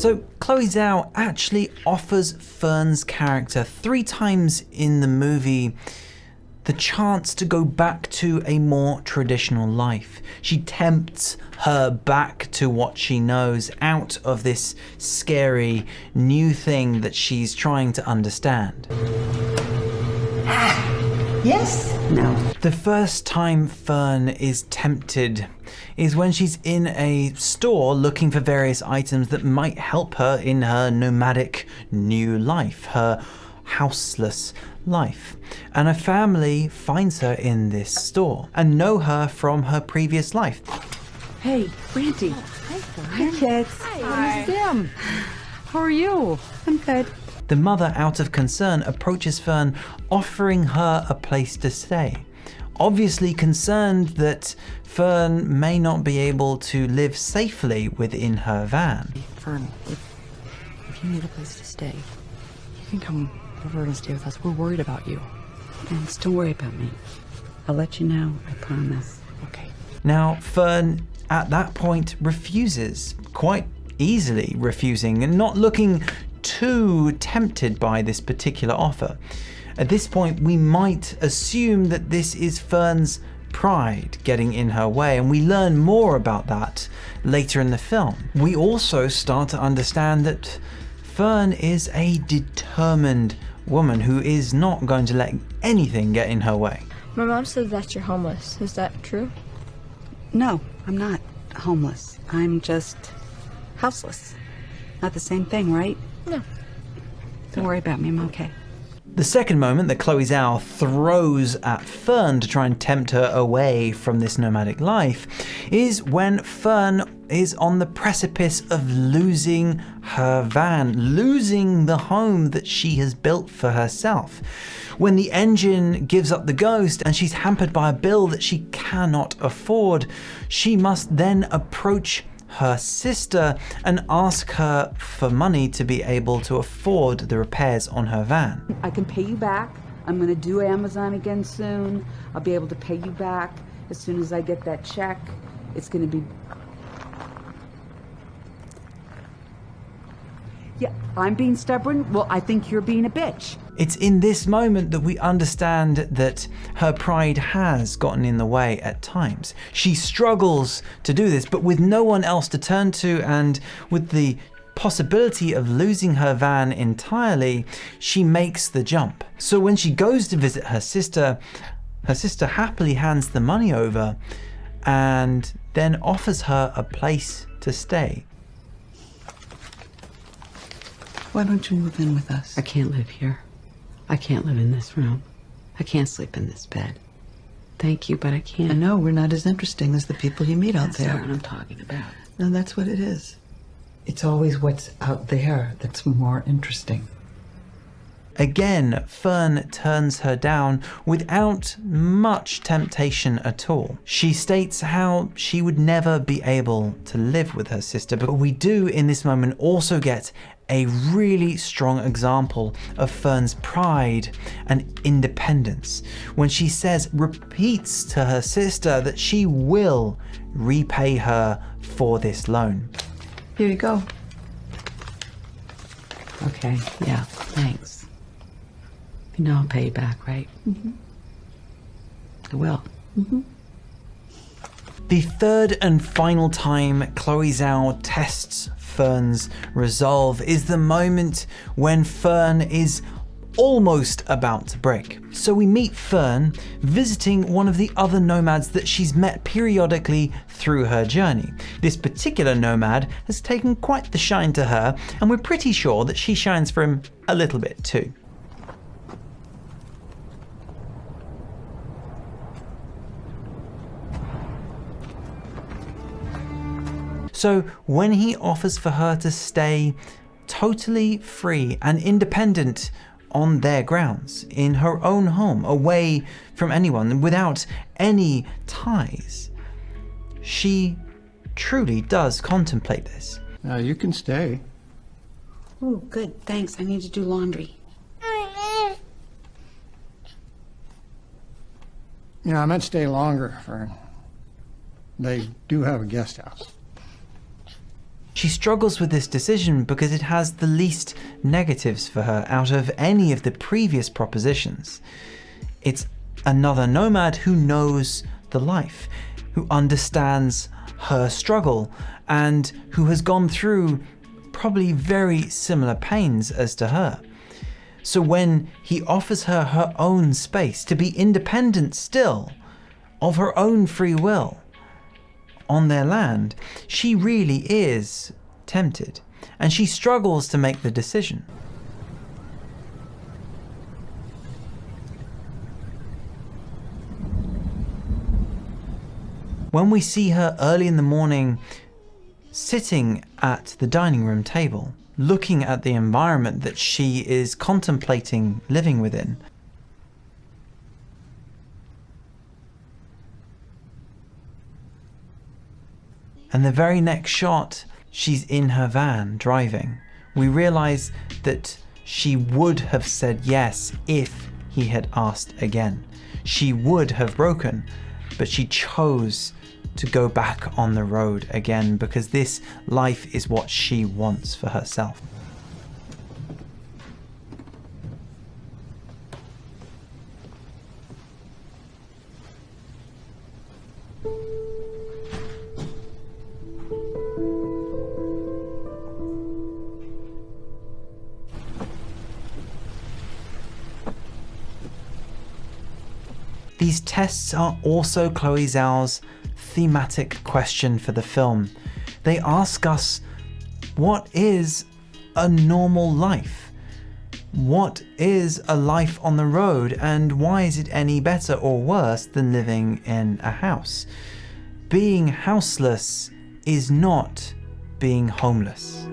So Chloe Zhao actually offers Fern's character 3 times in the movie the chance to go back to a more traditional life. She tempts her back to what she knows, out of this scary new thing that she's trying to understand. Yes? No. The first time Fern is tempted is when she's in a store looking for various items that might help her in her nomadic new life, her houseless life. And a family finds her in this store and know her from her previous life. Hey, Brandy. Hi, Fern. Hi, kids. Hi. Sam. How are you? I'm good. The mother, out of concern, approaches Fern, offering her a place to stay. Obviously concerned that Fern may not be able to live safely within her van. Fern, if you need a place to stay, you can come over and stay with us. We're worried about you. Thanks. Don't worry about me. I'll let you know. I promise. Okay. Now, Fern, at that point, refuses, quite easily refusing, and not looking too tempted by this particular offer. At this point, we might assume that this is Fern's pride getting in her way, and we learn more about that later in the film. We also start to understand that Fern is a determined woman who is not going to let anything get in her way. My mom said that you're homeless. Is that true? No, I'm not homeless. I'm just houseless. Not the same thing, right? No. Don't worry about me. I'm okay. The second moment that Chloe Zhao throws at Fern to try and tempt her away from this nomadic life is when Fern is on the precipice of losing her van, losing the home that she has built for herself. When the engine gives up the ghost and she's hampered by a bill that she cannot afford, she must then approach her sister and ask her for money to be able to afford the repairs on her van. I can pay you back. I'm going to do Amazon again soon. I'll be able to pay you back as soon as I get that check. It's going to be... Yeah, I'm being stubborn. Well, I think you're being a bitch. It's in this moment that we understand that her pride has gotten in the way at times. She struggles to do this, but with no one else to turn to and with the possibility of losing her van entirely, she makes the jump. So when she goes to visit her sister happily hands the money over and then offers her a place to stay. Why don't you move in with us? I can't live here. I can't live in this room. I can't sleep in this bed. Thank you, but I can't. I know, we're not as interesting as the people you meet out That's there. not what I'm talking about. No, that's what it is. It's always what's out there that's more interesting. Again, Fern turns her down without much temptation at all. She states how she would never be able to live with her sister, but we do in this moment also get a really strong example of Fern's pride and independence when she repeats to her sister that she will repay her for this loan. Here you go. Okay, yeah, thanks. You know I'll pay you back, right? Mm-hmm. I will. Mm-hmm. The third and final time Chloe Zhao tests Fern's resolve is the moment when Fern is almost about to break. So we meet Fern visiting one of the other nomads that she's met periodically through her journey. This particular nomad has taken quite the shine to her, and we're pretty sure that she shines for him a little bit too. So when he offers for her to stay totally free and independent on their grounds, in her own home, away from anyone, without any ties, she truly does contemplate this. You can stay. Oh, good. Thanks. I need to do laundry. You know, I meant stay longer, Fern. They do have a guest house. She struggles with this decision because it has the least negatives for her out of any of the previous propositions. It's another nomad who knows the life, who understands her struggle, and who has gone through probably very similar pains as to her. So when he offers her her own space to be independent still, of her own free will, on their land, she really is tempted, and she struggles to make the decision. When we see her early in the morning sitting at the dining room table, looking at the environment that she is contemplating living within, and the very next shot, she's in her van driving, we realize that she would have said yes if he had asked again. She would have broken, but she chose to go back on the road again because this life is what she wants for herself. These tests are also Chloe Zhao's thematic question for the film. They ask us, what is a normal life? What is a life on the road, and why is it any better or worse than living in a house? Being houseless is not being homeless.